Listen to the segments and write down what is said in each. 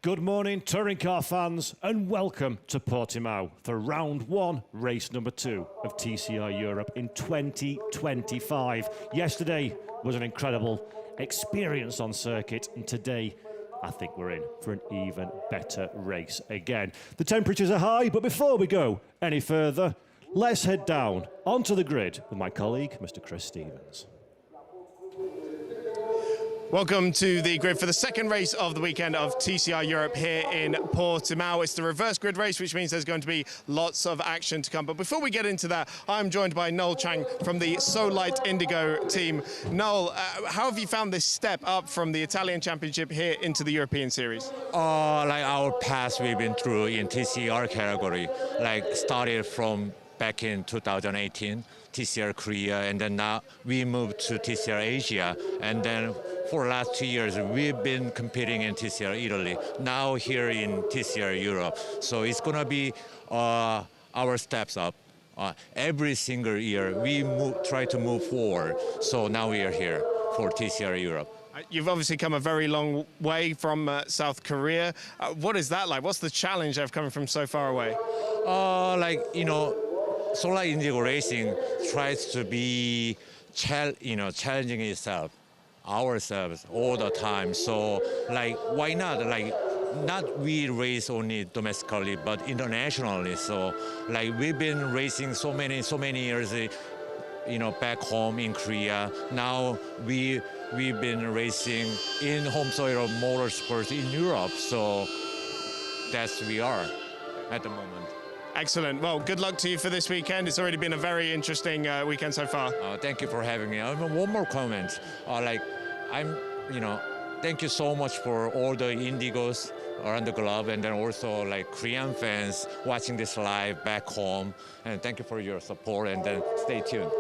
Good morning, touring car fans, and welcome to Portimão for round one, race number 2 of TCR Europe in 2025. Yesterday was an incredible experience on circuit, and today I think we're in for an even better race again. The temperatures are high, but before we go any further, let's head down onto the grid with my colleague, Mr. Chris Stevens. Welcome to the grid for the second race of the weekend of TCR Europe here in Portimão. It's the reverse grid race, which means there's going to be lots of action to come. But before we get into that, I'm joined by Noel Chang from the So Light Indigo team. Noel, how have you found this step up from the Italian Championship here into the European Series? Like our past we've been through in TCR category, like started from back in 2018, TCR Korea, and then now we moved to TCR Asia, and then for the last 2 years we've been competing in TCR Italy, now here in TCR Europe. So it's gonna be our steps up. Every single year we try to move forward, so now we are here for TCR Europe. You've obviously come a very long way from South Korea. What is that like? What's the challenge of coming from so far away? Solar Indigo Racing tries to be challenging itself, ourselves all the time. So why not? Not we race only domestically, but internationally. So we've been racing so many years, back home in Korea. Now we've been racing in home soil of motorsports in Europe. So that's we are at the moment. Excellent. Well, good luck to you for this weekend. It's already been a very interesting weekend so far. Thank you for having me. One more comment. Thank you so much for all the Indigos around the globe, and then also Korean fans watching this live back home. And thank you for your support, and then stay tuned.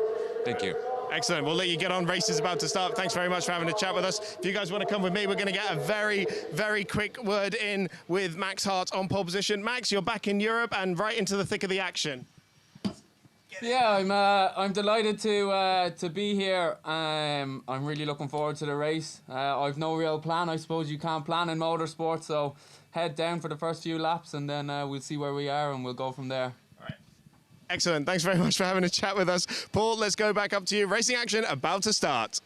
Thank you. Excellent. We'll let you get on. Race is about to start. Thanks very much for having a chat with us. If you guys want to come with me, we're going to get a very, very quick word in with Max Hart on pole position. Max, you're back in Europe and right into the thick of the action. Yeah, I'm delighted to be here. I'm really looking forward to the race. I've no real plan. I suppose you can't plan in motorsport, so head down for the first few laps, and then we'll see where we are, and we'll go from there. Excellent. Thanks very much for having a chat with us. Paul, let's go back up to you. Racing action about to start.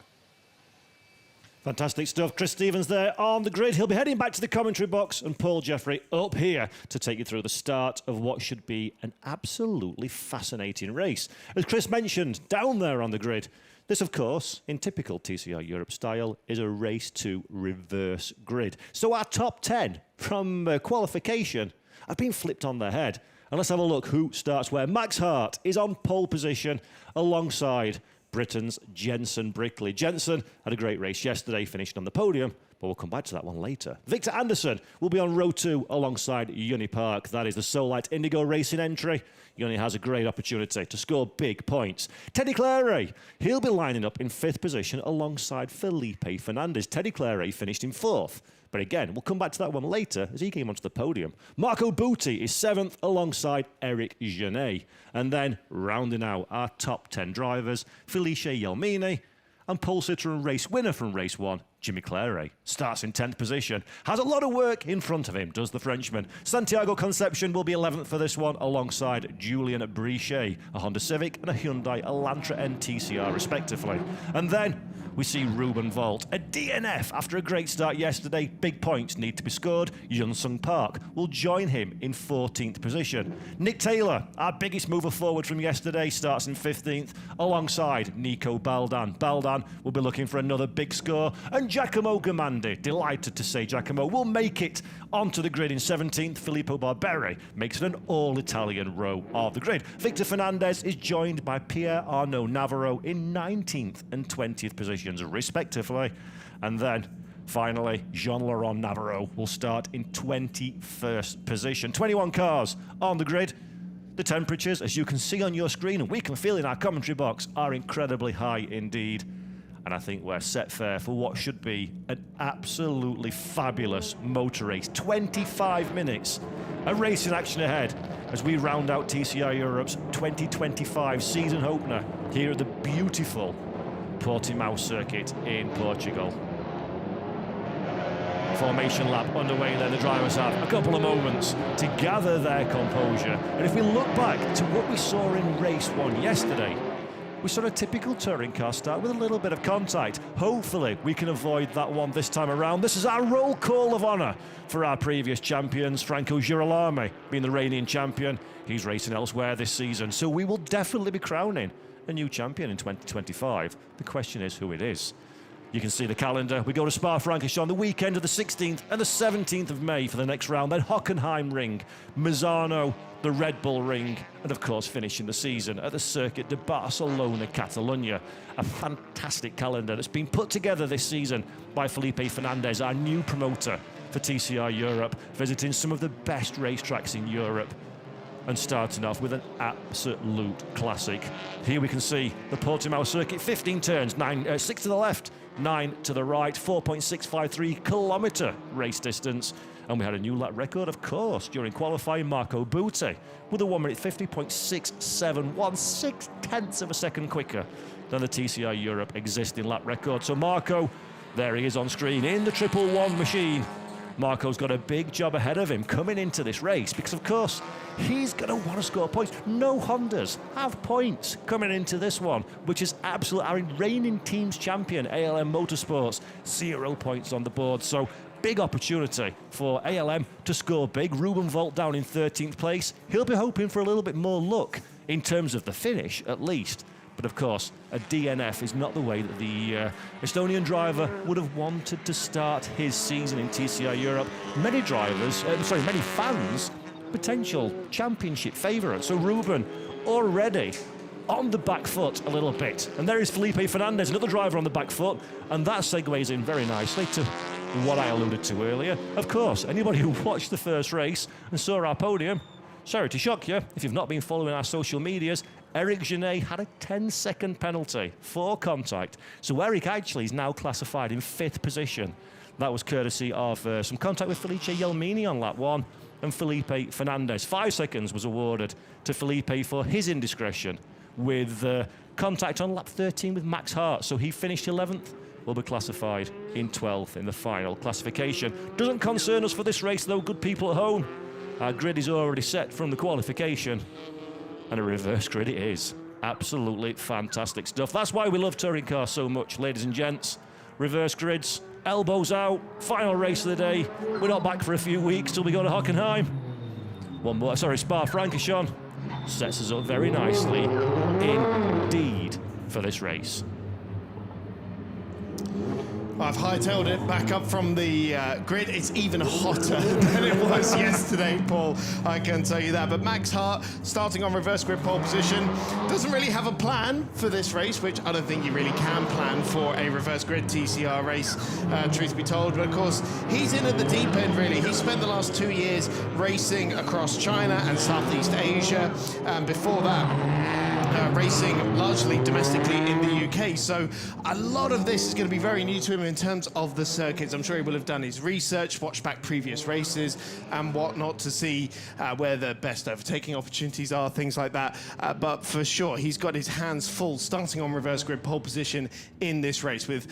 Fantastic stuff. Chris Stevens there on the grid. He'll be heading back to the commentary box, and Paul Jeffrey up here to take you through the start of what should be an absolutely fascinating race. As Chris mentioned, down there on the grid, this, of course, in typical TCR Europe style, is a race to reverse grid. So our top 10 from qualification have been flipped on their head. And let's have a look who starts where. Max Hart is on pole position alongside Britain's Jenson Brickley. Jenson had a great race yesterday, finishing on the podium, but we'll come back to that one later. Victor Anderson will be on row 2 alongside Yuni Park. That is the So Light Indigo Racing entry. Yuni has a great opportunity to score big points. Teddy Clary, he'll be lining up in 5th position alongside Felipe Fernandez. Teddy Clary finished in 4th. But again, we'll come back to that one later as he came onto the podium. Marco Butti is 7th alongside Eric Genet. And then rounding out our top 10 drivers, Felice Yelmini and pole sitter and race winner from race 1, Jimmy Clary. Starts in 10th position. Has a lot of work in front of him, does the Frenchman. Santiago Concepcion will be 11th for this one alongside Julian Brichet, a Honda Civic and a Hyundai Elantra NTCR respectively. And then we see Ruben Volt, a DNF after a great start yesterday. Big points need to be scored. Yun-Sung Park will join him in 14th position. Nick Taylor, our biggest mover forward from yesterday, starts in 15th alongside Nico Baldan. Baldan will be looking for another big score. And Giacomo Gamandi, delighted to say Giacomo will make it onto the grid in 17th. Filippo Barberi makes it an all-Italian row of the grid. Victor Fernandez is joined by Pierre Arnaud Navarro in 19th and 20th positions respectively. And then finally Jean-Laurent Navarro will start in 21st position. 21 cars on the grid. The temperatures, as you can see on your screen and we can feel in our commentary box, are incredibly high indeed. And I think we're set fair for what should be an absolutely fabulous motor race. 25 minutes of racing action ahead as we round out TCR Europe's 2025 season opener here at the beautiful Portimão circuit in Portugal. formation lap underway there. The drivers have a couple of moments to gather their composure. And if we look back to what we saw in race 1 yesterday, we saw a typical touring car start with a little bit of contact. Hopefully we can avoid that one this time around. This is our roll call of honour for our previous champions. Franco Girolami being the reigning champion. He's racing elsewhere this season, so we will definitely be crowning a new champion in 2025. The question is who it is. You can see the calendar. We go to Spa-Francorchamps on the weekend of the 16th and the 17th of May for the next round. Then Hockenheim Ring, Misano, the Red Bull Ring, and of course finishing the season at the Circuit de Barcelona, Catalunya. A fantastic calendar that's been put together this season by Felipe Fernandez, our new promoter for TCR Europe, visiting some of the best racetracks in Europe and starting off with an absolute classic. Here we can see the Portimão circuit, 15 turns, 6 to the left, 9 to the right, 4.653 kilometre race distance. And we had a new lap record, of course, during qualifying. Marco Butti with a 1 minute 50.67, 6/10 of a second quicker than the TCR Europe existing lap record. So Marco, there he is on screen in the 111 machine. Marco's got a big job ahead of him coming into this race because, of course, he's going to want to score points. No Hondas have points coming into this one, which is absolute. Our reigning team's champion, ALM Motorsports, 0 points on the board. So big opportunity for ALM to score big. Ruben Volt down in 13th place. He'll be hoping for a little bit more luck in terms of the finish, at least. But of course, a DNF is not the way that the Estonian driver would have wanted to start his season in TCR Europe. Many fans, potential championship favourites. So Ruben already on the back foot a little bit. And there is Felipe Fernandez, another driver on the back foot. And that segues in very nicely to what I alluded to earlier. Of course, anybody who watched the first race and saw our podium, sorry to shock you, if you've not been following our social medias, Eric Genet had a 10-second penalty for contact. So Eric actually is now classified in 5th position. That was courtesy of some contact with Felice Jelmini on lap 1 and Felipe Fernandez. 5 seconds was awarded to Felipe for his indiscretion with contact on lap 13 with Max Hart. So he finished 11th, will be classified in 12th in the final classification. Doesn't concern us for this race though, good people at home. Our grid is already set from the qualification. And a reverse grid it is. Absolutely fantastic stuff. That's why we love touring cars so much, ladies and gents. Reverse grids, elbows out, final race of the day. We're not back for a few weeks till we go to Hockenheim. Spa-Francorchamps sets us up very nicely indeed for this race. I've hightailed it back up from the grid. It's even hotter than it was yesterday, Paul. I can tell you that. But Max Hart, starting on reverse grid pole position, doesn't really have a plan for this race, which I don't think you really can plan for a reverse grid TCR race, truth be told. But of course, he's in at the deep end, really. He spent the last 2 years racing across China and Southeast Asia. Before that, racing largely domestically in the UK. So a lot of this is going to be very new to him in terms of the circuits. I'm sure he will have done his research, watched back previous races and whatnot to see where the best overtaking opportunities are, things like that. But for sure, he's got his hands full starting on reverse grid pole position in this race with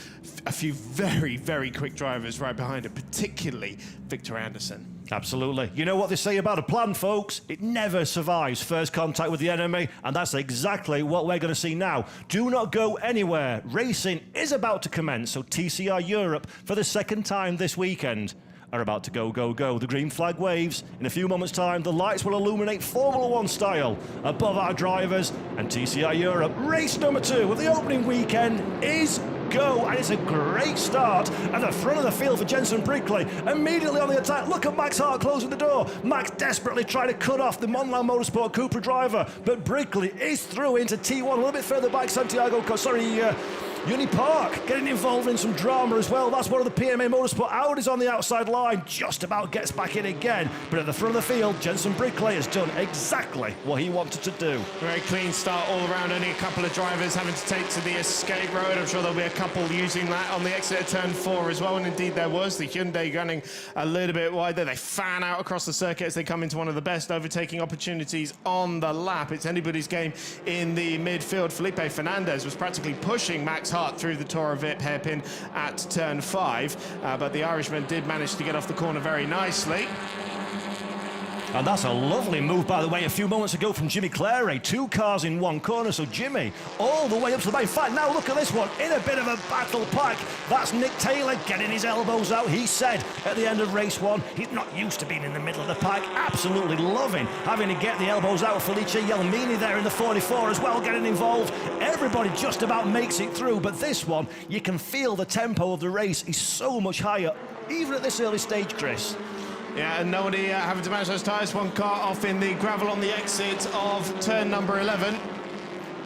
a few very, very quick drivers right behind him, particularly Victor Anderson. Absolutely. You know what they say about a plan, folks? It never survives first contact with the enemy, and that's exactly what we're going to see now. Do not go anywhere. Racing is about to commence, so TCR Europe, for the second time this weekend, are about to go, go, go. The green flag waves. In a few moments' time, the lights will illuminate Formula One style above our drivers, and TCR Europe, race number 2 of the opening weekend is go, and it's a great start at the front of the field for Jensen Brickley. Immediately on the attack, look at Max Hart closing the door. Max desperately trying to cut off the Monland Motorsport Cupra driver, but Brickley is through into T1 a little bit further back. Uni Park getting involved in some drama as well. That's one of the PMA Motorsport Audis on the outside line. Just about gets back in again. But at the front of the field, Jensen Brickley has done exactly what he wanted to do. Very clean start all around. Only a couple of drivers having to take to the escape road. I'm sure there'll be a couple using that on the exit of turn 4 as well. And indeed there was. The Hyundai running a little bit wider. They fan out across the circuit as they come into one of the best overtaking opportunities on the lap. It's anybody's game in the midfield. Felipe Fernandez was practically pushing Max Hart through the Tora Vip hairpin at turn 5. But the Irishman did manage to get off the corner very nicely. And that's a lovely move, by the way, a few moments ago from Jimmy Clary. 2 cars in one corner, so Jimmy all the way up to the back. In fact, now look at this one, in a bit of a battle pack. That's Nick Taylor getting his elbows out. He said at the end of race 1, he's not used to being in the middle of the pack. Absolutely loving having to get the elbows out. Felice Yelmini there in the 44 as well, getting involved. Everybody just about makes it through, but this one, you can feel the tempo of the race is so much higher, even at this early stage, Chris. Yeah, and nobody having to manage those tyres. One car off in the gravel on the exit of turn number 11.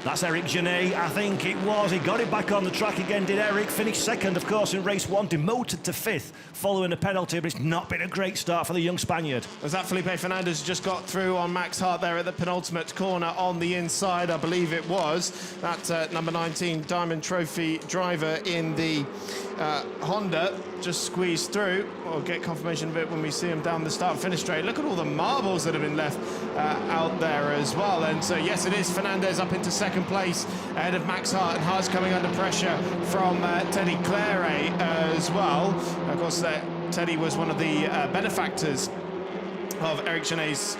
That's Eric Genet, I think it was. He got it back on the track again, did Eric. Finished second, of course, in race 1. Demoted to 5th following a penalty, but it's not been a great start for the young Spaniard. As that Felipe Fernandez just got through on Max Hart there at the penultimate corner on the inside, I believe it was. That number 19 Diamond Trophy driver in the Honda just squeezed through. We'll get confirmation of it when we see him down the start and finish straight. Look at all the marbles that have been left out there as well. And so, yes, it is Fernandez up into second place ahead of Max Hart, and Hart's coming under pressure from Teddy Clary as well. Of course, Teddy was one of the benefactors of Eric Genet's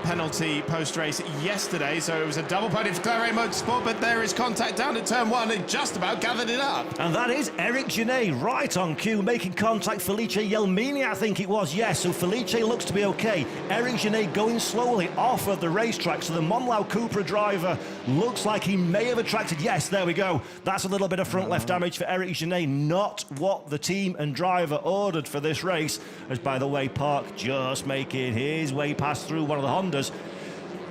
penalty post-race yesterday, so it was a double podium for Claret Motorsport, but there is contact down at turn 1. It just about gathered it up. And that is Eric Genet right on cue, making contact. Felice Yelmini, I think it was, yes. So Felice looks to be okay. Eric Genet going slowly off of the racetrack, so the Monlau Cupra driver looks like he may have attracted. Yes, there we go. That's a little bit of front left damage for Eric Genet, not what the team and driver ordered for this race, as by the way, Park just making his way past through one of the Hondas.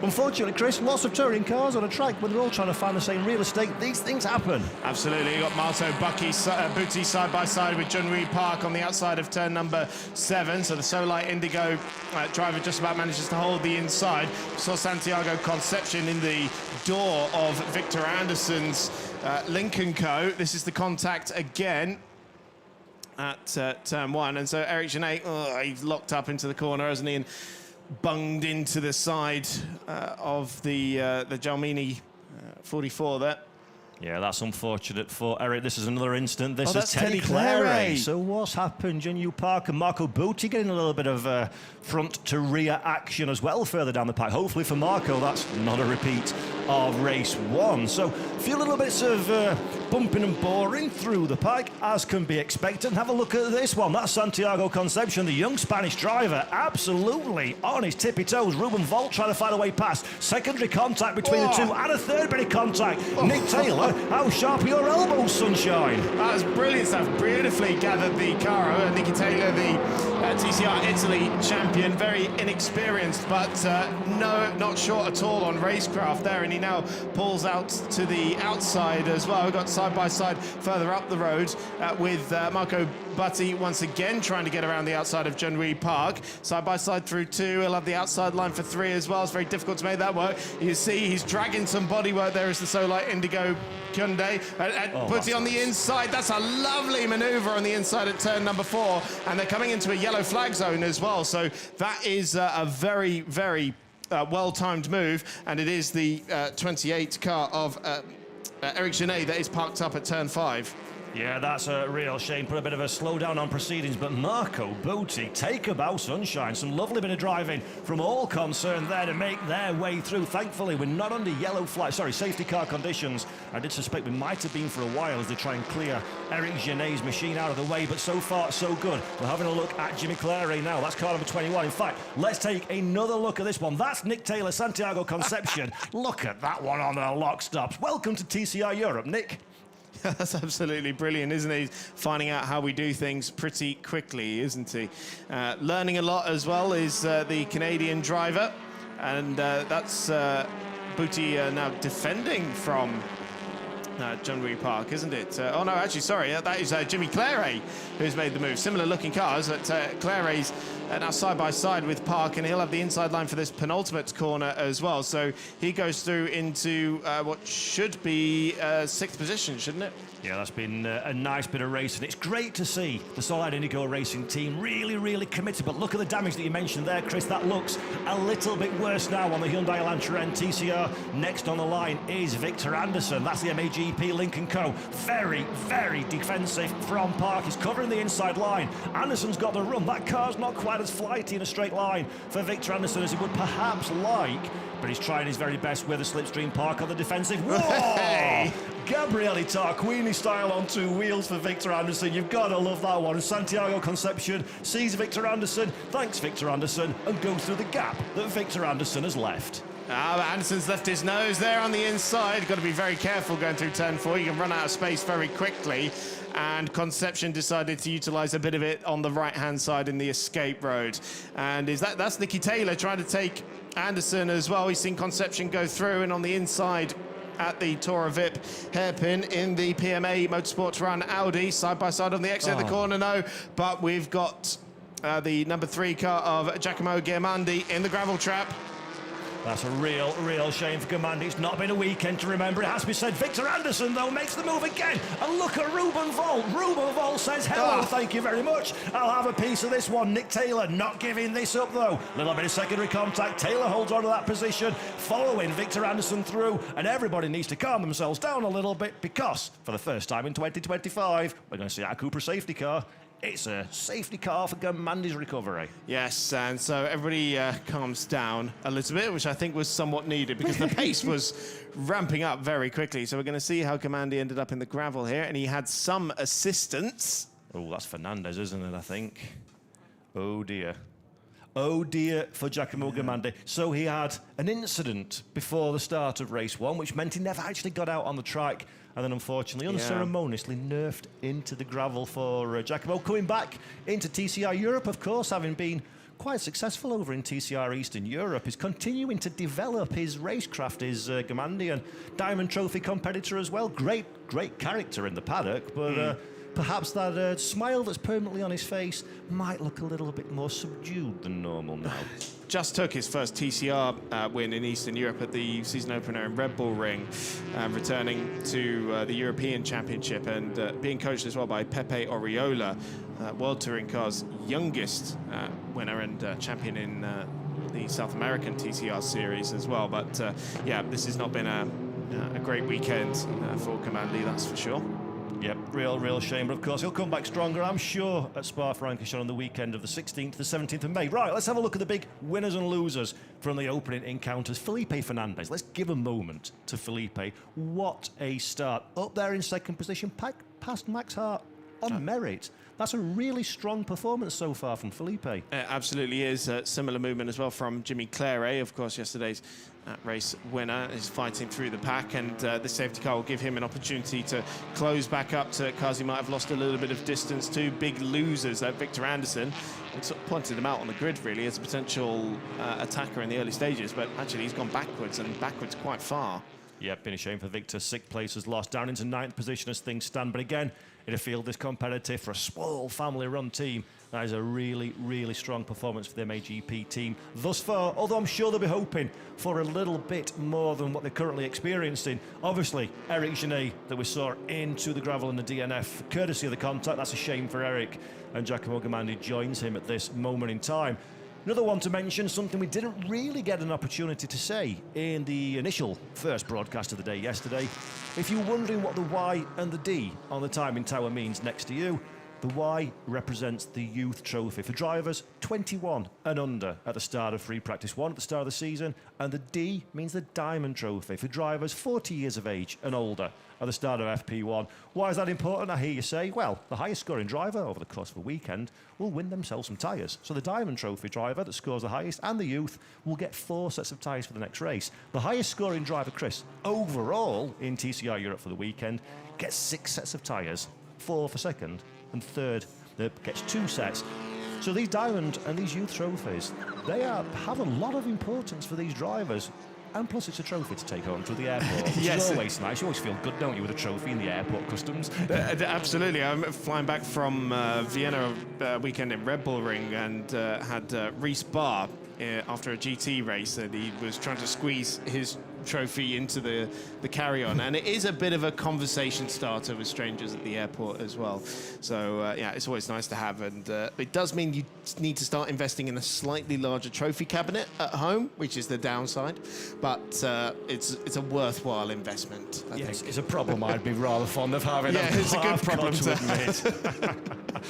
Unfortunately, Chris, lots of touring cars on a track when they're all trying to find the same real estate. These things happen. Absolutely. You got Marto Butti side by side with Junri Park on the outside of turn number 7. So the Solite Indigo driver just about manages to hold the inside. We saw Santiago Concepcion in the door of Victor Anderson's Lincoln Co. This is the contact again at turn 1. And so Eric Genet, he's locked up into the corner, hasn't he? And bunged into the side of the Jalmini 44 there. Yeah, that's unfortunate for Eric. This is another instant. This that's is Teddy Clary. Clary. So what's happened? Junyu Park and Marco Butti getting a little bit of front to rear action as well further down the pack. Hopefully for Marco, that's not a repeat of race 1. So a few little bits of bumping and boring through the pack, as can be expected. And have a look at this one. That's Santiago Concepcion, the young Spanish driver, absolutely on his tippy toes. Ruben Volt trying to find a way past. Secondary contact between the two, and a third bit of contact. Nick Taylor, how sharp are your elbows, sunshine? That was brilliant stuff. Beautifully gathered the car. Nicky Taylor, the TCR Italy champion, very inexperienced, but no, not short at all on racecraft there. And he now pulls out to the outside as well. We've got side by side further up the road with Marco Butti once again trying to get around the outside of Junri Park. Side by side through 2. He'll have the outside line for 3 as well. It's very difficult to make that work. You see he's dragging some bodywork there as the Solite Indigo Hyundai. Butti on the inside. That's a lovely manoeuvre on the inside at turn number 4. And they're coming into a yellow flag zone as well. So that is a very, very well-timed move. And it is the 28 car of Eric Genet that is parked up at turn 5. Yeah, that's a real shame. Put a bit of a slowdown on proceedings, but Marco Butti, take a bow, sunshine. Some lovely bit of driving from all concerned there to make their way through. Thankfully, we're not under yellow flag, safety car conditions. I did suspect we might have been for a while as they try and clear Eric Genet's machine out of the way, but so far, so good. We're having a look at Jimmy Clary now. That's car number 21. In fact, let's take another look at this one. That's Nick Taylor, Santiago Concepcion. Look at that one on the lock stops. Welcome to TCR Europe, Nick. That's absolutely brilliant, isn't he? Finding out how we do things pretty quickly, isn't he? Learning a lot as well is the Canadian driver. And that's Butti now defending from Junri Park, isn't it? Oh, no, actually, sorry. That is Jimmy Clary who's made the move. Similar looking cars, but Clary's now side by side with Park, and he'll have the inside line for this penultimate corner as well. So he goes through into what should be 6th position, shouldn't it? Yeah, that's been a nice bit of racing. It's great to see the Solid Indigo Racing team really, really committed. But look at the damage that you mentioned there, Chris. That looks a little bit worse now on the Hyundai Elantra N TCR. Next on the line is Victor Anderson. That's the MAG GP Lincoln Co. Very, very defensive from Park. He's covering the inside line. Anderson's got the run. That car's not quite as flighty in a straight line for Victor Anderson as he would perhaps like, but he's trying his very best with a slipstream. Park on the defensive. Whoa! Hey! Gabriele Tarquini style on two wheels for Victor Anderson. You've got to love that one. And Santiago Concepcion sees Victor Anderson, thanks Victor Anderson, and goes through the gap that Victor Anderson has left. Anderson's left his nose there on the inside. Got to be very careful going through turn 4. You can run out of space very quickly. And Concepcion decided to utilise a bit of it on the right-hand side in the escape road. And that's Nicky Taylor trying to take Anderson as well. He's seen Concepcion go through, and on the inside at the Toro VIP hairpin in the PMA Motorsports Run Audi, side by side on the exit of the corner, no. But we've got the number 3 car of Giacomo Ghirmandi in the gravel trap. That's a real shame for Ghirmandi. It's not been a weekend to remember. It has to be said. Victor Anderson, though, makes the move again. And look at Ruben Volt. Ruben Volt says, hello, thank you very much. I'll have a piece of this one. Nick Taylor not giving this up, though. Little bit of secondary contact. Taylor holds on to that position, following Victor Anderson through. And everybody needs to calm themselves down a little bit, because for the first time in 2025, we're going to see our Cooper safety car. It's a safety car for Ghirmandi's recovery. Yes, and so everybody calms down a little bit, which I think was somewhat needed because the pace was ramping up very quickly. So we're going to see how Ghirmandi ended up in the gravel here, and he had some assistance. Oh, that's Fernandez, isn't it, I think? Oh, dear. Oh, dear for Giacomo Ghirmandi. So he had an incident before the start of race 1, which meant he never actually got out on the track. And then, unfortunately, unceremoniously nerfed into the gravel for Giacomo. Coming back into TCR Europe, of course, having been quite successful over in TCR Eastern Europe. He's continuing to develop his racecraft, is Ghirmandi, and Diamond Trophy competitor as well. Great character in the paddock, but perhaps that smile that's permanently on his face might look a little bit more subdued than normal now. Just took his first TCR win in Eastern Europe at the season opener in Red Bull Ring, returning to the European Championship, and being coached as well by Pepe Oriola, World Touring Car's youngest winner and champion in the South American TCR series as well. But yeah, this has not been a great weekend for Ghirmandi, that's for sure. Yep, real shame. But of course, he'll come back stronger, I'm sure, at Spa-Francorchamps on the weekend of the 16th to the 17th of May. Right, let's have a look at the big winners and losers from the opening encounters. Felipe Fernandez. Let's give a moment to Felipe. What a start. Up there in second position, past Max Hart on merit. That's a really strong performance so far from Felipe. It absolutely is. A similar movement as well from Jimmy Claret, of course, yesterday's race winner, is fighting through the pack, and this safety car will give him an opportunity to close back up to cars he might have lost a little bit of distance to. Big losers, Victor Anderson. We sort of pointed him out on the grid, really, as a potential attacker in the early stages, but actually he's gone backwards, and backwards quite far. Yeah, been a shame for Victor. 6th place was lost, down into 9th position as things stand. But again, in a field this competitive for a small family-run team, that is a really strong performance for the MAGP team thus far. Although I'm sure they'll be hoping for a little bit more than what they're currently experiencing. Obviously, Eric Genet that we saw into the gravel in the DNF, courtesy of the contact. That's a shame for Eric. And Giacomo Ghirmandi joins him at this moment in time. Another one to mention, something we didn't really get an opportunity to say in the initial first broadcast of the day yesterday. If you're wondering what the Y and the D on the timing tower means next to you, the Y represents the youth trophy for drivers 21 and under at the start of free practice 1 at the start of the season, and the D means the diamond trophy for drivers 40 years of age and older at the start of FP1. Why is that important? I hear you say, well, the highest scoring driver over the course of a weekend will win themselves some tyres. So the diamond trophy driver that scores the highest and the youth will get 4 sets of tyres for the next race. The highest scoring driver, Chris, overall in TCR Europe for the weekend, gets 6 sets of tyres, 4 for second, and third that gets 2 sets. So these diamond and these youth trophies, they have a lot of importance for these drivers. And plus, it's a trophy to take home to the airport, which is always nice. You always feel good, don't you, with a trophy in the airport customs? Absolutely. I'm flying back from Vienna weekend in Red Bull Ring, and had Reese Barr after a GT race that he was trying to squeeze his trophy into the carry-on, and it is a bit of a conversation starter with strangers at the airport as well. So yeah, it's always nice to have, and it does mean you need to start investing in a slightly larger trophy cabinet at home, which is the downside, but it's a worthwhile investment. I think. It's a problem I'd be rather fond of having. Yeah, it's a good I've got problem to admit.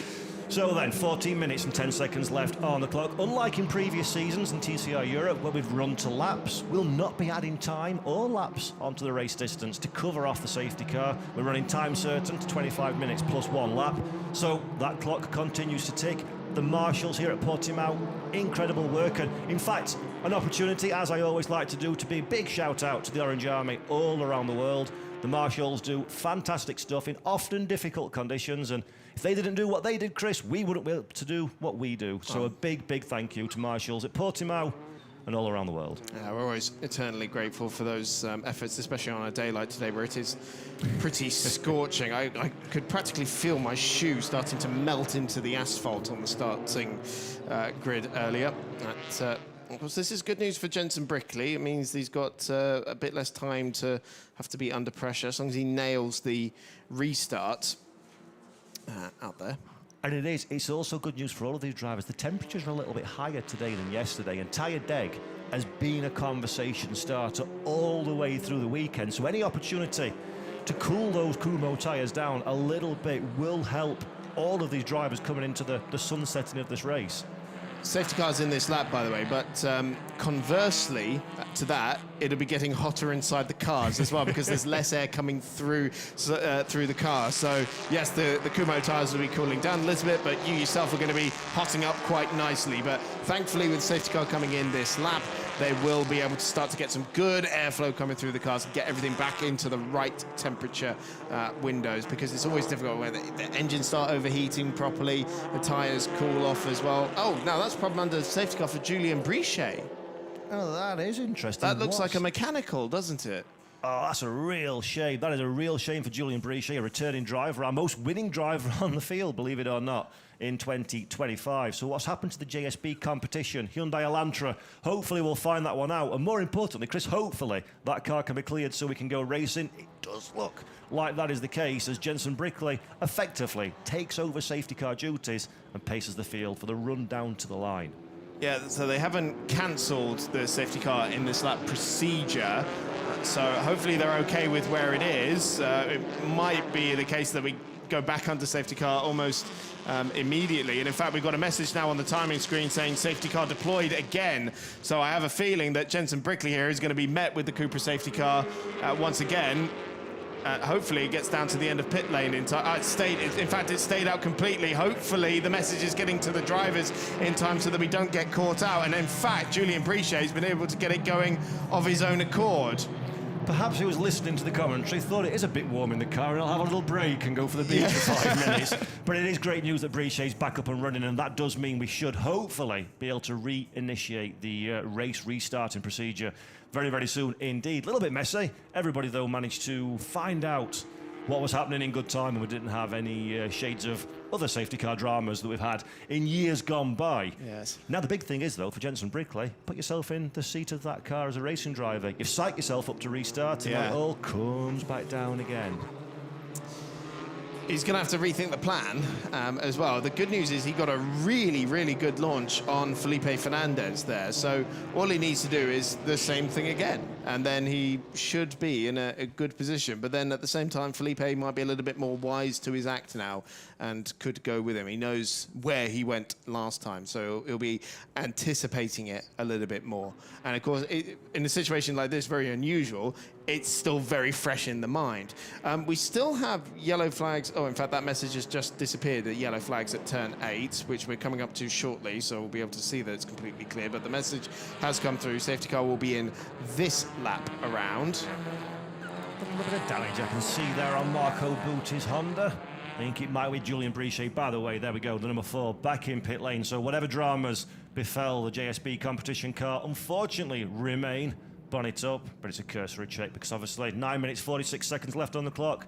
So then, 14 minutes and 10 seconds left on the clock. Unlike in previous seasons in TCR Europe, where we've run to laps, we'll not be adding time or laps onto the race distance to cover off the safety car. We're running time certain to 25 minutes plus 1 lap. So that clock continues to tick. The marshals here at Portimão, incredible work. And in fact, an opportunity, as I always like to do, to be a big shout out to the Orange Army all around the world. The marshals do fantastic stuff in often difficult conditions, and if they didn't do what they did, Chris, we wouldn't be able to do what we do. So a big, big thank you to marshals at Portimão and all around the world. Yeah, we're always eternally grateful for those efforts, especially on a day like today where it is pretty scorching. I could practically feel my shoe starting to melt into the asphalt on the starting grid earlier. Of course, this is good news for Jenson Brickley. It means he's got a bit less time to have to be under pressure, as long as he nails the restart out there. And it's also good news for all of these drivers. The temperatures are a little bit higher today than yesterday, and tyre deg has been a conversation starter all the way through the weekend. So any opportunity to cool those Kumo tyres down a little bit will help all of these drivers coming into the sunsetting of this race. Safety cars in this lap, by the way, but conversely to that, it'll be getting hotter inside the cars as well because there's less air coming through the car. So yes, the Kumo tyres will be cooling down a little bit, but you yourself are going to be hotting up quite nicely. But thankfully, with the safety car coming in this lap, they will be able to start to get some good airflow coming through the cars and get everything back into the right temperature windows, because it's always difficult when the engines start overheating properly, the tyres cool off as well. Oh, now that's a problem under the safety car for Julien Brichet. Oh, that is interesting. That looks like a mechanical, doesn't it? Oh, that's a real shame. That is a real shame for Julien Brichet, a returning driver, our most winning driver on the field, believe it or not, in 2025. So what's happened to the JSB competition? Hyundai Elantra, hopefully we'll find that one out. And more importantly, Chris, hopefully that car can be cleared so we can go racing. It does look like that is the case as Jenson Brickley effectively takes over safety car duties and paces the field for the run down to the line. Yeah, so they haven't cancelled the safety car in this lap procedure. So hopefully they're okay with where it is. It might be the case that we go back under safety car almost immediately. And in fact, we've got a message now on the timing screen saying safety car deployed again. So I have a feeling that Jenson Brickley here is going to be met with the Cupra safety car once again. Hopefully it gets down to the end of pit lane in time. In fact, it stayed out completely. Hopefully the message is getting to the drivers in time so that we don't get caught out. And in fact, Julien Brichet has been able to get it going of his own accord. Perhaps he was listening to the commentary, thought it is a bit warm in the car and I'll have a little break and go for the beach for 5 minutes. But it is great news that Brichet's back up and running, and that does mean we should hopefully be able to reinitiate the race restarting procedure very, very soon indeed. A little bit messy. Everybody, though, managed to find out what was happening in good time, and we didn't have any shades of other safety car dramas that we've had in years gone by. Yes. Now, the big thing is, though, for Jenson Brickley, put yourself in the seat of that car as a racing driver. You've psyched yourself up to restart, and it all comes back down again. He's going to have to rethink the plan as well. The good news is he got a really, really good launch on Felipe Fernandez there. So all he needs to do is the same thing again, and then he should be in a good position. But then at the same time, Felipe might be a little bit more wise to his act now and could go with him. He knows where he went last time, so he'll be anticipating it a little bit more. And of course, in a situation like this, very unusual, it's still very fresh in the mind. We still have yellow flags. Oh, in fact, that message has just disappeared. The yellow flags at turn 8, which we're coming up to shortly, so we'll be able to see that it's completely clear. But the message has come through. Safety car will be in this lap around. A little bit of damage I can see there on Marco Butti's Honda. I think it might be Julien Brichet. By the way, there we go, the number 4 back in pit lane. So whatever dramas befell the JSB competition car, unfortunately, remain bonnet up, but it's a cursory check because obviously 9 minutes 46 seconds left on the clock.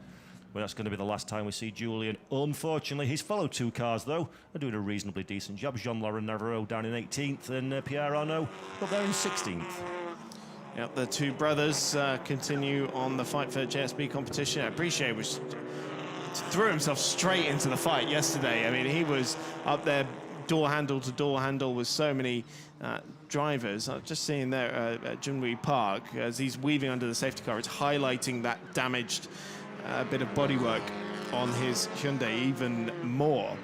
Well, that's going to be the last time we see Julian. Unfortunately, his fellow two cars, though, are doing a reasonably decent job. Jean-Laurent Navarro down in 18th and Pierre Arnaud up there in 16th. Yep, the two brothers continue on the fight for JSB competition. I appreciate was threw himself straight into the fight yesterday. I mean, he was up there door handle to door handle with so many drivers. Just seeing there at Junwee Park, as he's weaving under the safety car, it's highlighting that damaged bit of bodywork on his Hyundai even more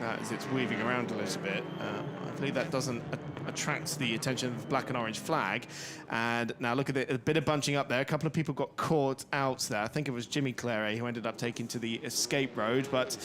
as it's weaving around a little bit. I believe that doesn't attract the attention of the black and orange flag. And now look at it, a bit of bunching up there. A couple of people got caught out there. I think it was Jimmy Claret who ended up taking to the escape road. But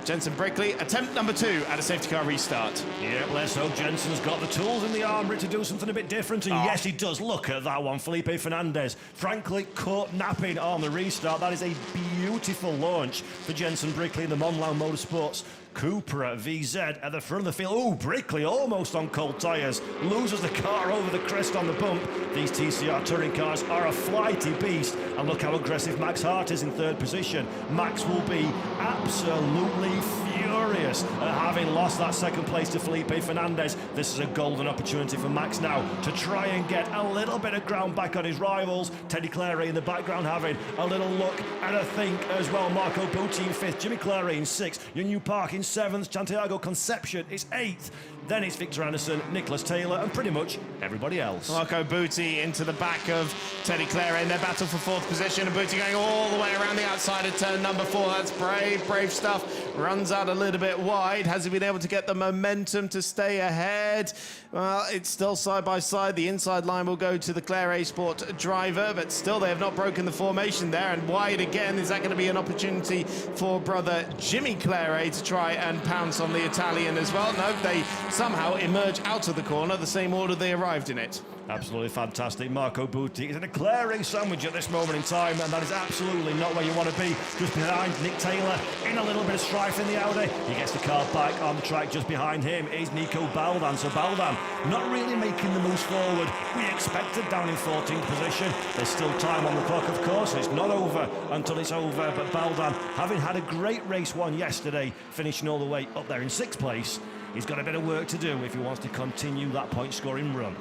Jensen Brickley, attempt number 2 at a safety car restart. Yeah, let's hope Jensen's got the tools in the armoury to do something a bit different. And yes, he does. Look at that one. Felipe Fernandez, frankly, caught napping on the restart. That is a beautiful launch for Jensen Brickley in the Monlau Motorsports Cupra VZ at the front of the field. Oh, Brickley almost on cold tyres. Loses the car over the crest on the bump. These TCR touring cars are a flighty beast. And look how aggressive Max Hart is in 3rd position. Max will be absolutely furious at having lost that 2nd place to Felipe Fernandez. This is a golden opportunity for Max now to try and get a little bit of ground back on his rivals. Teddy Claret in the background having a little look and a think as well. Marco Butti in 5th, Jimmy Claret in 6th, Yunyu Park in 7th, Santiago Concepcion is 8th. Then it's Victor Anderson, Nicholas Taylor, and pretty much everybody else. Marco Butti into the back of Teddy Claret in their battle for 4th position. And Butti going all the way around the outside of turn number 4. That's brave stuff. Runs out a little bit wide. Has he been able to get the momentum to stay ahead? Well, it's still side by side. The inside line will go to the Claret Sport driver, but still they have not broken the formation there. And wide again. Is that going to be an opportunity for brother Jimmy Claret to try and pounce on the Italian as well? No, they somehow emerge out of the corner, the same order they arrived in it. Absolutely fantastic. Marco Butti is in a Claret sandwich at this moment in time, and that is absolutely not where you want to be. Just behind Nick Taylor, in a little bit of strife in the Audi. He gets the car back on the track. Just behind him is Nico Baldan. So Baldan not really making the moves forward we expected down in 14th position. There's still time on the clock, of course. It's not over until it's over, but Baldan, having had a great race one yesterday, finishing all the way up there in 6th place, he's got a bit of work to do if he wants to continue that point-scoring run.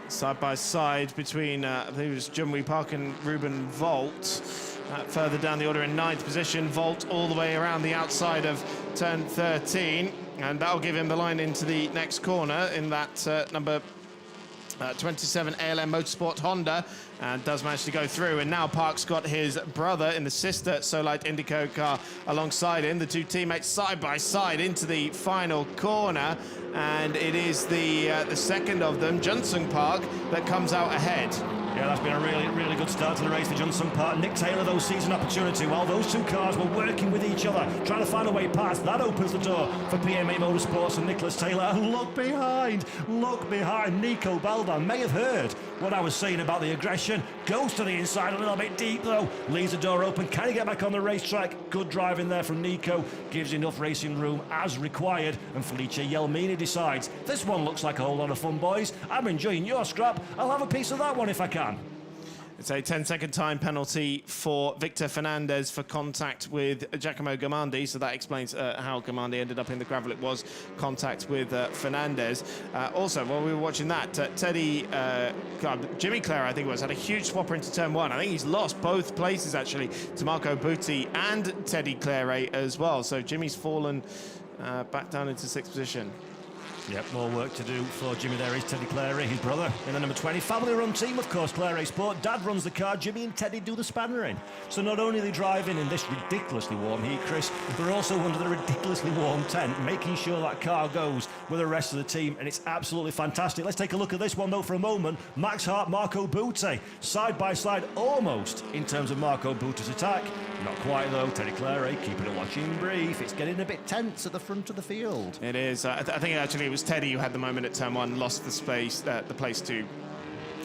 Side by side between, I believe it was Junwee Park and Ruben Volt. Further down the order in 9th position, Volt all the way around the outside of turn 13. And that'll give him the line into the next corner in that number 27 ALM Motorsport Honda, and does manage to go through. And now Park's got his brother in the sister Solite Indico car alongside him. The two teammates side by side into the final corner, and it is the second of them, Johnson Park, that comes out ahead. Yeah, that's been a really good start to the race for Johnson Park. Nick Taylor, though, sees an opportunity. While those two cars were working with each other, trying to find a way past, that opens the door for PMA Motorsports and Nicholas Taylor. And look behind. Nico Baldan may have heard what I was saying about the aggression. Goes to the inside a little bit deep, though. Leaves the door open. Can he get back on the racetrack? Good driving there from Nico. Gives enough racing room as required. And Felice Yelmini decides, this one looks like a whole lot of fun, boys. I'm enjoying your scrap. I'll have a piece of that one if I can. It's a 10-second time penalty for Victor Fernandez for contact with Giacomo Gamandi, so that explains how Gamandi ended up in the gravel. It was contact with Fernandez. Also, while we were watching that, Jimmy Claret, I think it was, had a huge swapper into turn 1. I think he's lost both places, actually, to Marco Butti and Teddy Claret as well. So Jimmy's fallen back down into 6th position. Yep, more work to do for Jimmy. There is Teddy Claret, his brother, in the number 20. Family-run team, of course, Claret Sport. Dad runs the car, Jimmy and Teddy do the spannering. So not only are they driving in this ridiculously warm heat, Chris, they're also under the ridiculously warm tent, making sure that car goes with the rest of the team, and it's absolutely fantastic. Let's take a look at this one, though, for a moment. Max Hart, Marco Butti, side by side, almost in terms of Marco Butti's attack. Not quite, though. Teddy Claret keeping a watching brief. It's getting a bit tense at the front of the field. It is. I think actually it was Teddy who had the moment at turn 1, lost the place to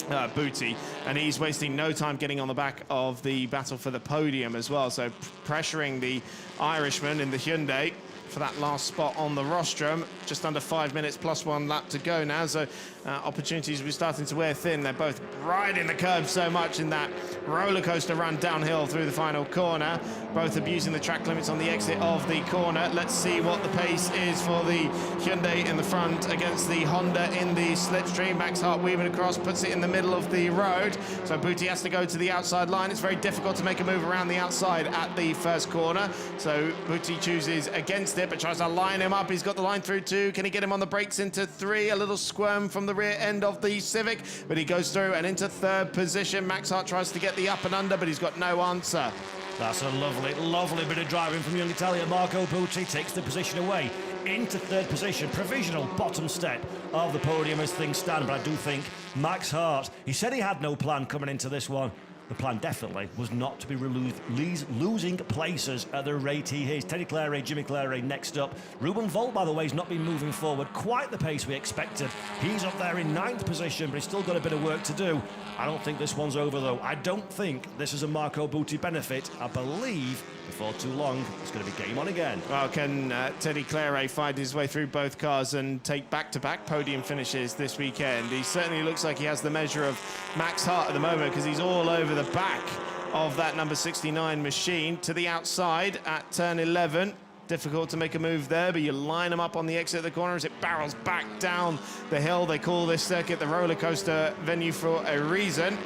Butti, and he's wasting no time getting on the back of the battle for the podium as well. So pressuring the Irishman in the Hyundai for that last spot on the rostrum. Just under 5 minutes plus 1 lap to go now, so opportunities will be starting to wear thin. They're both riding the curve so much in that roller coaster run downhill through the final corner, both abusing the track limits on the exit of the corner. Let's see what the pace is for the Hyundai in the front against the Honda in the slipstream. Max Hart weaving across, puts it in the middle of the road, so Booty has to go to the outside line. It's very difficult to make a move around the outside at the first corner, so Booty chooses against it but tries to line him up. He's got the line through 2. Can he get him on the brakes into 3? A little squirm from the rear end of the Civic, but he goes through and into 3rd position. Max Hart tries to get the up and under, but he's got no answer. That's a lovely bit of driving from young Italian. Marco Butti takes the position away into 3rd position. Provisional bottom step of the podium as things stand, but I do think Max Hart, he said he had no plan coming into this one. The plan definitely was not to be losing places at the rate he is. Teddy Claret, Jimmy Claret next up. Ruben Volt, by the way, has not been moving forward quite the pace we expected. He's up there in 9th position, but he's still got a bit of work to do. I don't think this one's over, though. I don't think this is a Marco Butti benefit. I believe before too long, it's going to be game on again. Well, can Teddy Claret find his way through both cars and take back-to-back podium finishes this weekend? He certainly looks like he has the measure of Max Hart at the moment, because he's all over the back of that number 69 machine to the outside at turn 11. Difficult to make a move there, but you line them up on the exit of the corner as it barrels back down the hill. They call this circuit the roller coaster venue for a reason.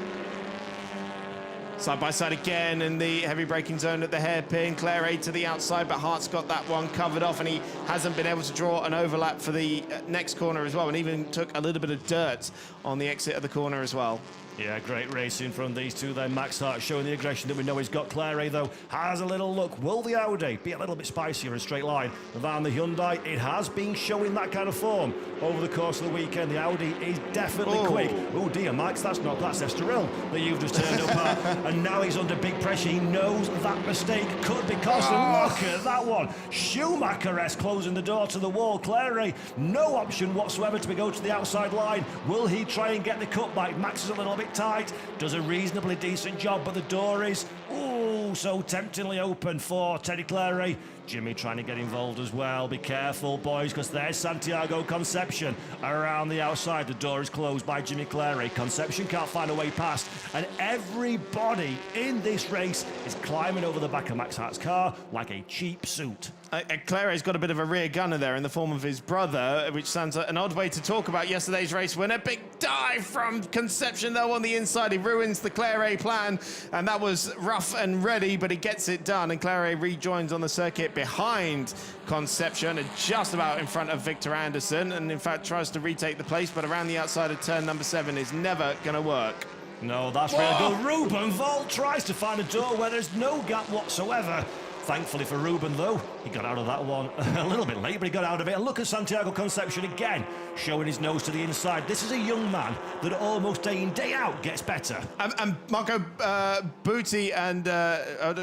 Side by side again in the heavy braking zone at the hairpin. Claret to the outside, but Hart's got that one covered off, and he hasn't been able to draw an overlap for the next corner as well, and even took a little bit of dirt on the exit of the corner as well. Yeah, great racing from these two then. Max Hart showing the aggression that we know he's got. Claret, though, has a little look. Will the Audi be a little bit spicier in straight line than the Hyundai? It has been showing that kind of form over the course of the weekend. The Audi is definitely quick. Oh dear, Max, that's Estoril that you've just turned up at. And now he's under big pressure. He knows that mistake could be costly. Look at that one. Schumacher-esque closing the door to the wall. Claret, no option whatsoever to go to the outside line. Will he try and get the cutback? Max is a little bit tight, does a reasonably decent job, but the door is so temptingly open for Teddy Claret. Jimmy trying to get involved as well. Be careful, boys, because there's Santiago Concepcion around the outside. The door is closed by Jimmy Claret. Concepcion can't find a way past, and everybody in this race is climbing over the back of Max Hart's car like a cheap suit. Claret's got a bit of a rear gunner there in the form of his brother, which sounds an odd way to talk about yesterday's race when a big dive from Concepcion, though, on the inside. He ruins the Claret plan, and that was rough and ready, but he gets it done, and Claret rejoins on the circuit behind Concepcion and just about in front of Victor Anderson, and in fact tries to retake the place, but around the outside of turn number 7 is never going to work. No, that's real good. Ruben Volt tries to find a door where there's no gap whatsoever. Thankfully for Ruben, though, he got out of that one a little bit late, but he got out of it. And look at Santiago Concepcion again, showing his nose to the inside. This is a young man that almost day in, day out gets better. And Marco Butti and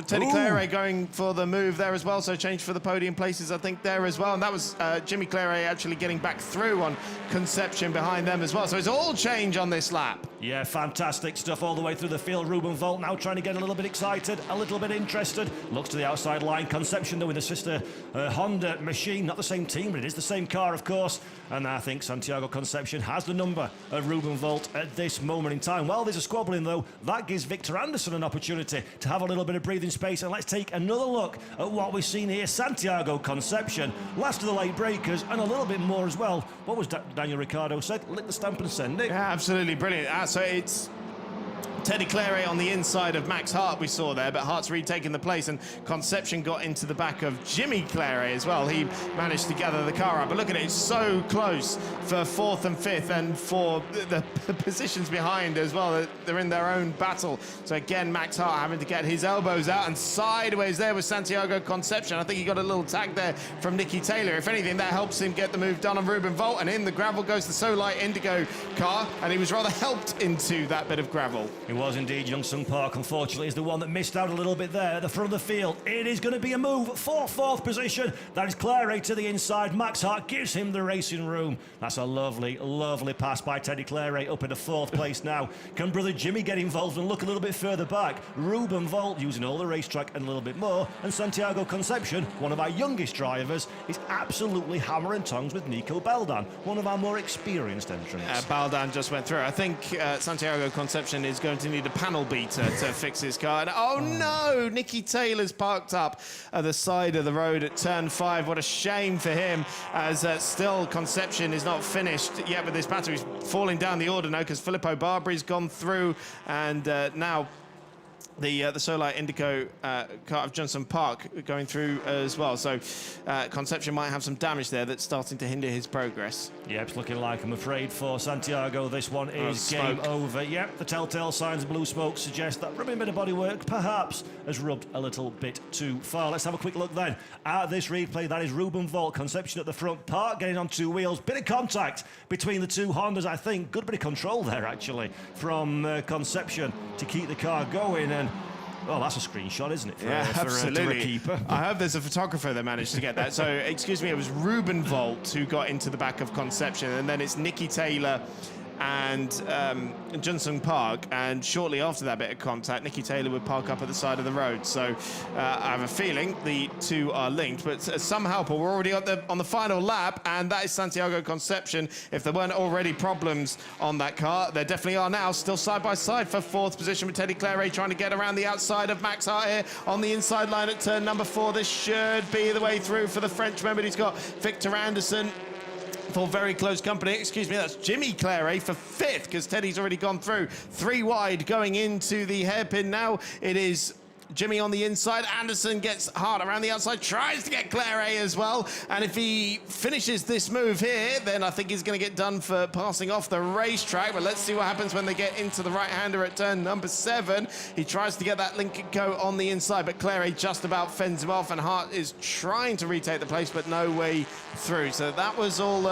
Teddy Claret going for the move there as well, so change for the podium places, I think, there as well. And that was Jimmy Claret actually getting back through on Concepcion behind them as well. So it's all change on this lap. Yeah, fantastic stuff all the way through the field. Ruben Volt now trying to get a little bit excited, a little bit interested. Looks to the outside line. Concepcion, though, with the sister Honda machine. Not the same team, but it is the same car, of course. And I think Santiago Concepcion has the number of Ruben Volt at this moment in time. Well, there's a squabbling, though. That gives Victor Anderson an opportunity to have a little bit of breathing space. And let's take another look at what we've seen here. Santiago Concepcion, last of the late breakers, and a little bit more as well. What was Daniel Ricciardo said? Lick the stamp and send it. Yeah, absolutely brilliant. So it's Teddy Claret on the inside of Max Hart we saw there, but Hart's retaken the place, and Concepcion got into the back of Jimmy Claret as well. He managed to gather the car up, but look at it, it's so close for 4th and 5th, and for the positions behind as well. They're in their own battle. So again, Max Hart having to get his elbows out, and sideways there with Santiago Concepcion. I think he got a little tag there from Nicky Taylor. If anything, that helps him get the move done on Ruben Volt, and in the gravel goes the Solite Indigo car, and he was rather helped into that bit of gravel. He was indeed. Young-Sung Park, unfortunately, is the one that missed out a little bit there at the front of the field. It is going to be a move for fourth position. That is Clary to the inside. Max Hart gives him the racing room. That's a lovely, lovely pass by Teddy Clary up into fourth place now. Can brother Jimmy get involved and look a little bit further back? Ruben Volt using all the racetrack and a little bit more. And Santiago Concepcion, one of our youngest drivers, is absolutely hammer and tongs with Nico Beldan, one of our more experienced entrants. Baldan just went through. I think Santiago Concepcion is going to need a panel beater to fix his car. And, oh no, Nicky Taylor's parked up at the side of the road at turn 5. What a shame for him, as still Concepcion is not finished yet with this battle. He's falling down the order now because Filippo Barbari's gone through, and now the Solite Indico car of Johnson Park going through as well. So Concepcion might have some damage there that's starting to hinder his progress. Yep, it's looking like, I'm afraid, for Santiago, this one is game over. Yep, the telltale signs of blue smoke suggest that rubbing a bit of bodywork perhaps has rubbed a little bit too far. Let's have a quick look then at this replay. That is Ruben Volt, Concepcion at the front, Park getting on two wheels. Bit of contact between the two Hondas, I think. Good bit of control there, actually, from Concepcion to keep the car going. And well, that's a screenshot, isn't it? Absolutely. For a keeper. I hope there's a photographer that managed to get that. So, excuse me, it was Ruben Volt who got into the back of Concepcion, and then it's Nicky Taylor and Johnson Park, and shortly after that bit of contact, Nicky Taylor would park up at the side of the road. So I have a feeling the two are linked, but somehow, Paul, we're already on the final lap, and that is Santiago Concepcion. If there weren't already problems on that car, there definitely are now. Still side by side for fourth position with Teddy Clary trying to get around the outside of Max Hart here on the inside line at turn number 4. This should be the way through for the Frenchman, but he's got Victor Anderson for very close company. Excuse me, that's Jimmy Clary for 5th, because Teddy's already gone through. 3 wide going into the hairpin now. It is Jimmy on the inside. Anderson gets Hart around the outside, tries to get Clary as well. And if he finishes this move here, then I think he's going to get done for passing off the racetrack. But let's see what happens when they get into the right-hander at turn number 7. He tries to get that Lincoln Co on the inside, but Clary just about fends him off, and Hart is trying to retake the place, but no way through. So that was all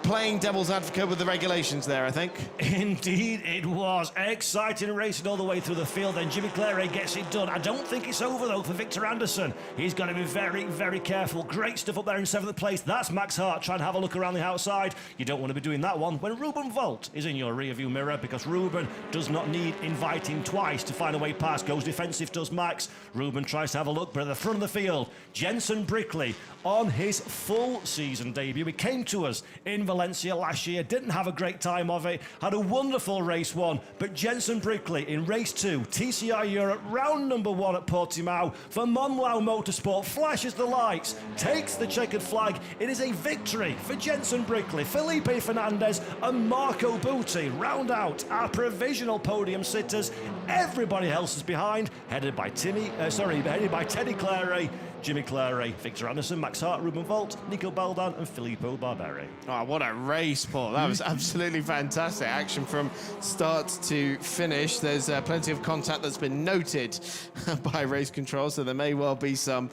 playing devil's advocate with the regulations there, I think. Indeed it was. Exciting racing all the way through the field, and Jimmy Clary gets it done. I don't think it's over, though, for Victor Anderson. He's got to be very, very careful. Great stuff up there in 7th place. That's Max Hart trying to have a look around the outside. You don't want to be doing that one when Ruben Volt is in your rearview mirror, because Ruben does not need inviting twice to find a way past. Goes defensive, does Max. Ruben tries to have a look, but at the front of the field, Jensen Brickley on his full season debut. He came to us in Valencia last year, didn't have a great time of it, had a wonderful race 1, but Jensen Brickley in race 2, TCR Europe, round number 1 at Portimão for Monlau Motorsport, flashes the lights, takes the checkered flag. It is a victory for Jensen Brickley. Felipe Fernandez and Marco Butti round out our provisional podium sitters. Everybody else is behind, headed by Teddy Clary, Jimmy Clary, Victor Anderson, Max Hart, Ruben Volt, Nico Beldan and Filippo Barbari. Oh, what a race, Paul. That was absolutely fantastic. Action from start to finish. There's plenty of contact that's been noted by race control, so there may well be some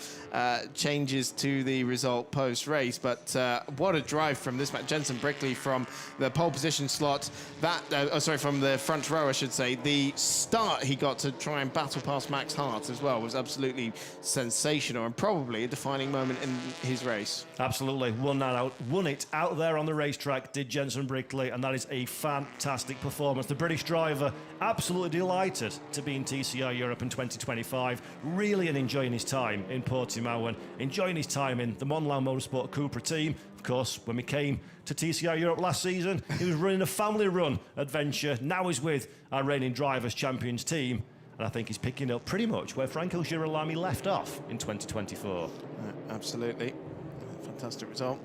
changes to the result post-race. But what a drive from this man. Jensen Brickley from the pole position slot. From the front row, I should say. The start he got to try and battle past Max Hart as well was absolutely sensational, and probably a defining moment in his race. Absolutely. Won it out there on the racetrack, did Jensen Brickley, and that is a fantastic performance. The British driver absolutely delighted to be in TCR Europe in 2025, really enjoying his time in Portimão and enjoying his time in the Monlau Motorsport Cupra team. Of course, when we came to TCR Europe last season, he was running a family run adventure. Now he's with our reigning Drivers' Champions team, and I think he's picking up pretty much where Franco Girolami left off in 2024. Absolutely. Fantastic result.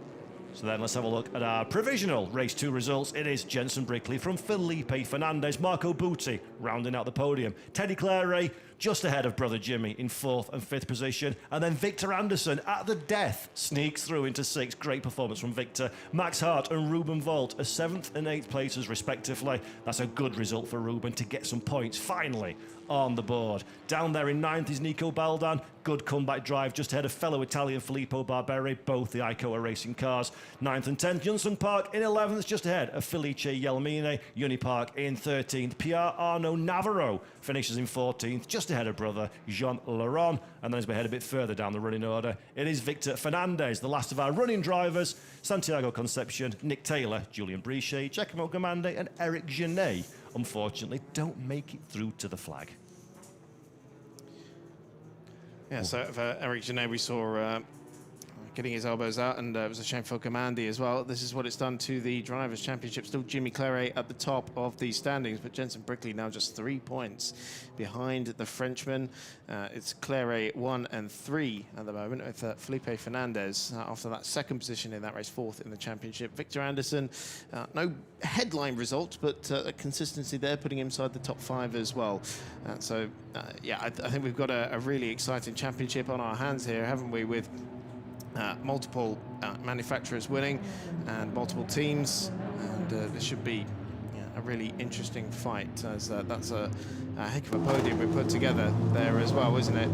So then let's have a look at our provisional race 2 results. It is Jensen Brickley from Felipe Fernandez, Marco Butti rounding out the podium. Teddy Clary just ahead of brother Jimmy in 4th and 5th position. And then Victor Anderson at the death sneaks through into 6th. Great performance from Victor. Max Hart and Ruben Volt are 7th and 8th places respectively. That's a good result for Ruben to get some points finally on the board. Down there in 9th is Nico Baldan. Good comeback drive just ahead of fellow Italian Filippo Barberi, both the Icoa racing cars. 9th and 10th, Johnson Park in 11th, just ahead of Felice Yelmine. Unipark in 13th. Pierre Arnaud Navarro finishes in 14th, just ahead of brother Jean Laurent. And then as we head a bit further down the running order, it is Victor Fernandez, the last of our running drivers. Santiago Concepcion, Nick Taylor, Julian Brichet, Giacomo Gamande and Eric Genet, unfortunately, don't make it through to the flag. Yeah, so for Eric Genet, we saw getting his elbows out, and it was a shame for Gamandi as well. This is what it's done to the Drivers' Championship. Still Jimmy Claret at the top of the standings, but Jenson Brickley now just 3 points behind the Frenchman. It's Claret 1 and 3 at the moment, with Felipe Fernandez after that 2nd position in that race, 4th in the championship. Victor Anderson, no headline results, but consistency there, putting him inside the top 5 as well. Yeah, I think we've got a really exciting championship on our hands here, haven't we, with multiple manufacturers winning and multiple teams, and this should be a really interesting fight, as that's a heck of a podium we put together there as well, isn't it?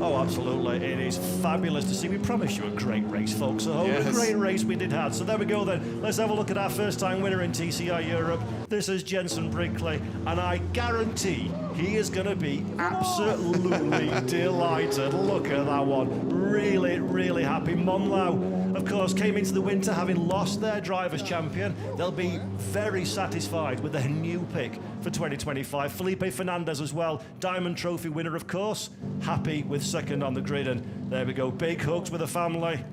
Oh, absolutely. It is fabulous to see. We promised you a great race, folks. So Yes. a great race we did have. So there we go then. Let's have a look at our first-time winner in TCR Europe. This is Jenson Brickley, and I guarantee he is going to be absolutely delighted. Look at that one. Really, really happy. Monlau, of course, came into the winter having lost their Drivers' Champion. They'll be very satisfied with their new pick for 2025. Felipe Fernandez as well, Diamond Trophy winner, of course. Happy with 2nd on the grid, and there we go. Big hugs with the family.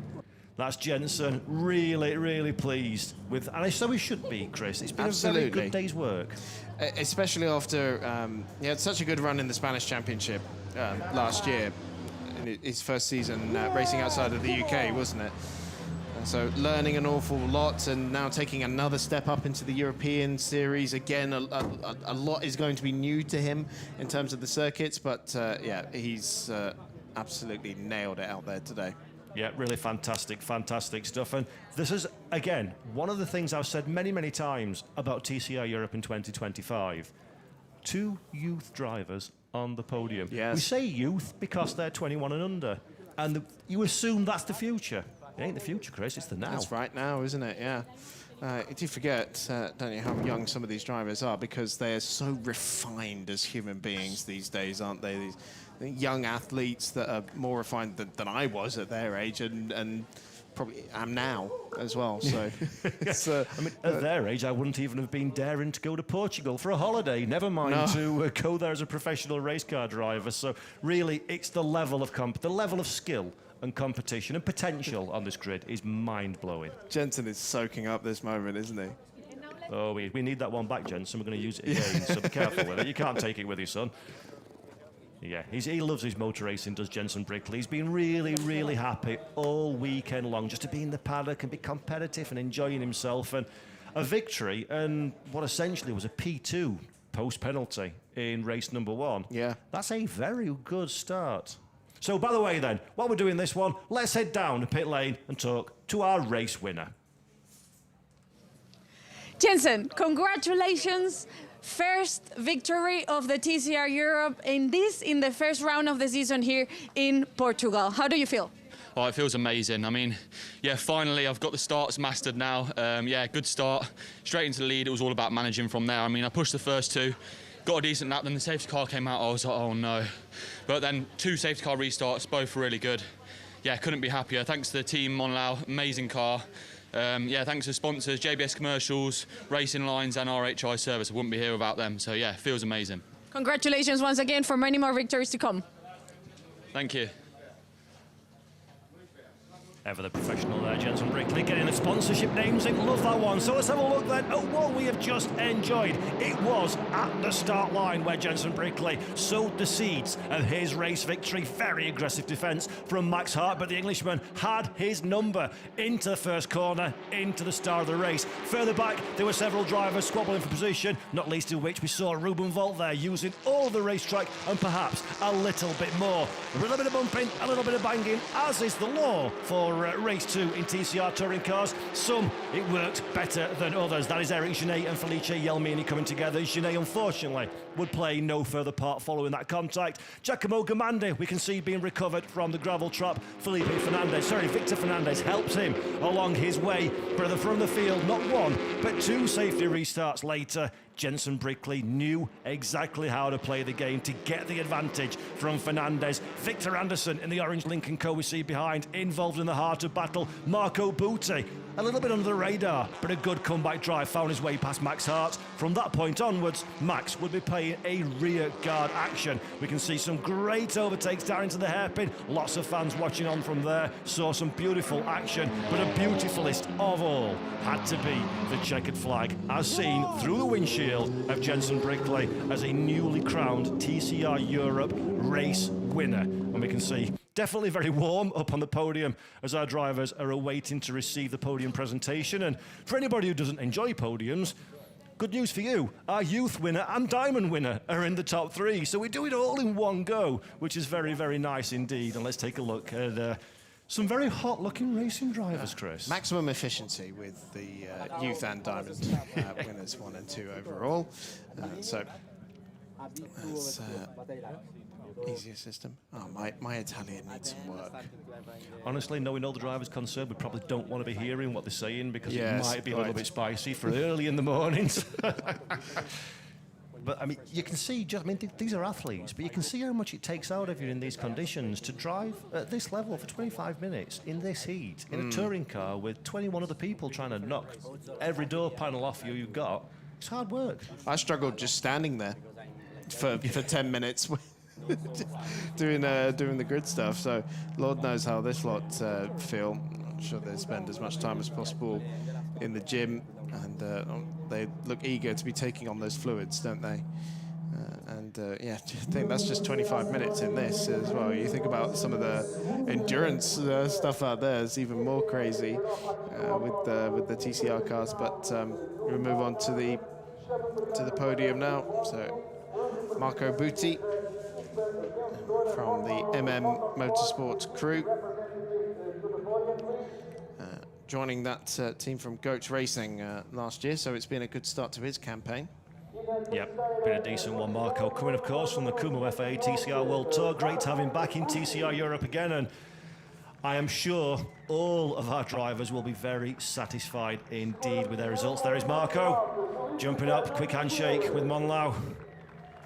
That's Jenson. Really, really pleased with, and so he should be, Chris. It's been a very good day's work. Especially after he had such a good run in the Spanish Championship last year, in his first season racing outside of the UK, wasn't it? So learning an awful lot, and now taking another step up into the European Series. Again, a lot is going to be new to him in terms of the circuits, but yeah, he's absolutely nailed it out there today. Yeah, really fantastic, fantastic stuff. And this is, again, one of the things I've said many, many times about TCR Europe in 2025. 2 youth drivers on the podium. Yes. We say youth because they're 21 and under. And you assume that's the future. It ain't the future, Chris, it's the now. That's right now, isn't it? Yeah. You forget, don't you, how young some of these drivers are, because they're so refined as human beings these days, aren't they? These young athletes that are more refined than I was at their age, and probably am now as well. So, I mean, at their age, I wouldn't even have been daring to go to Portugal for a holiday, never mind to go there as a professional race car driver. So really, it's the level of the level of skill and competition and potential on this grid is mind-blowing. Jenson is soaking up this moment, isn't he? Oh, we need that one back, Jenson. We're going to use it again, so be careful with it. You can't take it with you, son. Yeah, he loves his motor racing, does Jenson Brickley. He's been really, really happy all weekend long just to be in the paddock and be competitive and enjoying himself. And a victory and what essentially was a P2 post-penalty in race number 1. Yeah. That's a very good start. So, by the way, then, while we're doing this one, let's head down to pit lane and talk to our race winner. Jenson, congratulations. First victory of the TCR Europe in the first round of the season here in Portugal. How do you feel? Oh, it feels amazing. I mean, yeah, finally I've got the starts mastered now. Yeah, good start. Straight into the lead. It was all about managing from there. I mean, I pushed the first 2. Got a decent lap, then the safety car came out, I was like, oh no. But then 2 safety car restarts, both really good. Yeah, couldn't be happier. Thanks to the team, Monlau, amazing car. Yeah, thanks to sponsors, JBS Commercials, Racing Lines and RHI Service. I wouldn't be here without them, so yeah, feels amazing. Congratulations once again for many more victories to come. Thank you. Ever the professional there, Jensen Brickley, getting the sponsorship names in. Love that one. So let's have a look then at what we have just enjoyed. It was at the start line where Jensen Brickley sowed the seeds of his race victory. Very aggressive defence from Max Hart, but the Englishman had his number into the first corner, into the start of the race. Further back, there were several drivers squabbling for position, not least of which we saw Ruben Volt there using all the racetrack and perhaps a little bit more. A little bit of bumping, a little bit of banging, as is the law for race 2 in TCR touring cars. Some it worked better than others. That is Eric Genet and Felice Jelmini coming together. Genet, unfortunately, would play no further part following that contact. Giacomo Gamandi, we can see being recovered from the gravel trap. Victor Fernandez helps him along his way. Further from the field, not one, but 2 safety restarts later. Jensen Brickley knew exactly how to play the game to get the advantage from Fernandez. Victor Anderson in the orange Lincoln Co we see behind, involved in the heart of battle. Marco Butti, a little bit under the radar, but a good comeback drive, found his way past Max Hart. From that point onwards, Max would be playing a rear guard action. We can see some great overtakes down into the hairpin. Lots of fans watching on from there. Saw some beautiful action, but a beautifulest of all had to be the checkered flag, as seen through the windshield of Jensen Brickley as a newly crowned TCR Europe race winner. And we can see definitely very warm up on the podium as our drivers are awaiting to receive the podium presentation. And for anybody who doesn't enjoy podiums, good news for you, our youth winner and diamond winner are in the top 3. So we do it all in one go, which is very, very nice indeed. And let's take a look at some very hot-looking racing drivers, Chris. Maximum efficiency with the youth and diamond winners 1 and 2 overall. So that's easier system. Oh, my Italian needs some work. Honestly, knowing all the drivers concerned, we probably don't want to be hearing what they're saying because Yes, it might be a right. little bit spicy for early in the mornings. But, I mean, you can see, these are athletes, but you can see how much it takes out of you in these conditions to drive at this level for 25 minutes in this heat, in a touring car with 21 other people trying to knock every door panel off you've got. It's hard work. I struggled just standing there for 10 minutes doing the grid stuff. So Lord knows how this lot feel. I'm sure they spend as much time as possible in the gym, and they look eager to be taking on those fluids, don't they? Yeah, I think that's just 25 minutes in this as well. You think about some of the endurance stuff out there, it's even more crazy with the TCR cars. But we'll move on to the podium now. So Marco Butti from the Motorsports crew, joining that team from Goat Racing last year, so it's been a good start to his campaign. Yep, been a decent one, Marco. Coming, of course, from the Kumo FA TCR World Tour. Great to have him back in TCR Europe again, and I am sure all of our drivers will be very satisfied indeed with their results. There is Marco, jumping up, quick handshake with Monlau,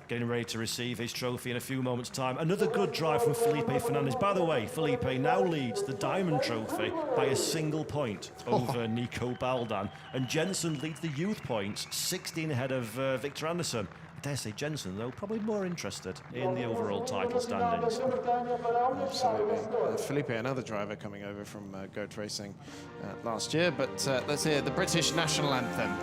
getting ready to receive his trophy in a few moments' time. Another good drive from Felipe Fernandez. By the way, Felipe now leads the Diamond Trophy by a single point over Nico Baldan. And Jensen leads the youth points, 16 ahead of Victor Anderson. I dare say Jensen, though, probably more interested in the overall title standings. Absolutely. Felipe, another driver coming over from Goat Racing last year. But let's hear the British national anthem.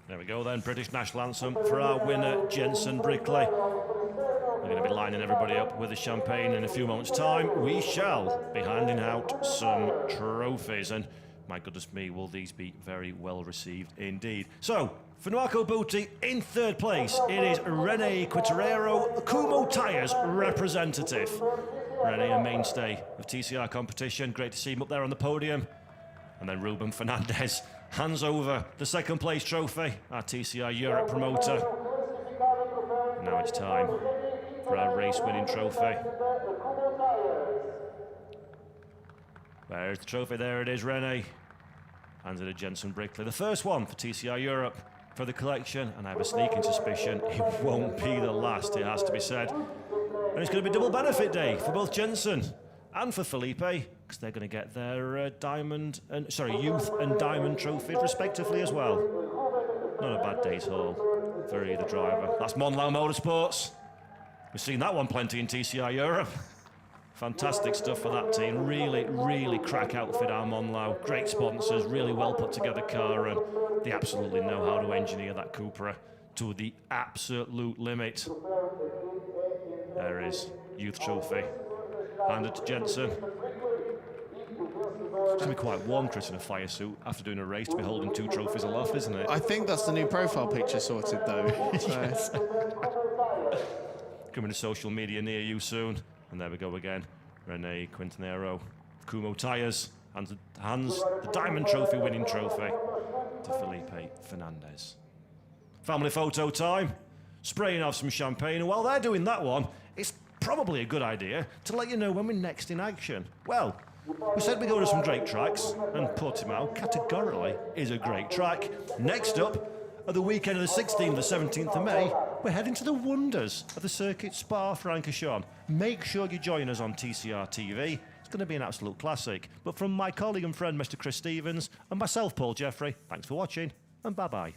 There we go then, British national anthem for our winner, Jensen Brickley. We're going to be lining everybody up with the champagne in a few moments' time. We shall be handing out some trophies, and my goodness me, will these be very well received indeed. So, for Marco Butti in 3rd place, it is Rene Quitterero, Kumo Tyres representative. Rene, a mainstay of TCR competition. Great to see him up there on the podium. And then Ruben Fernandez hands over the 2nd place trophy, our TCR Europe promoter. Now it's time for our race-winning trophy. Where's the trophy? There it is, Rene. Hands it to Jensen Brickley. The first one for TCR Europe for the collection, and I have a sneaking suspicion it won't be the last, it has to be said. And it's going to be double benefit day for both Jensen and for Felipe, because they're going to get their youth and diamond trophies respectively as well. Not a bad day's haul for either driver. That's Monlau Motorsports. We've seen that one plenty in TCR Europe. Fantastic stuff for that team. Really, really crack outfit, our Monlau. Great sponsors, really well put together car, and they absolutely know how to engineer that Cupra to the absolute limit. There is youth trophy. Handed to Jensen. It's going to be quite warm, Chris, in a fire suit after doing a race to be holding 2 trophies aloft, isn't it? I think that's the new profile picture sorted, though. Yes. Coming to social media near you soon. And there we go again. Rene Quintanero, Kumo Tyres, hands the Diamond Trophy winning trophy to Felipe Fernandez. Family photo time. Spraying off some champagne. And while they're doing that one, it's probably a good idea to let you know when we're next in action. Well, we said we go to some great tracks, and Portimão categorically is a great track. Next up, at the weekend of the 16th to 17th of May, we're heading to the wonders of the circuit Spa-Francorchamps. Make sure you join us on TCR TV. It's going to be an absolute classic. But from my colleague and friend, Mr. Chris Stevens, and myself, Paul Jeffrey, thanks for watching, and bye-bye.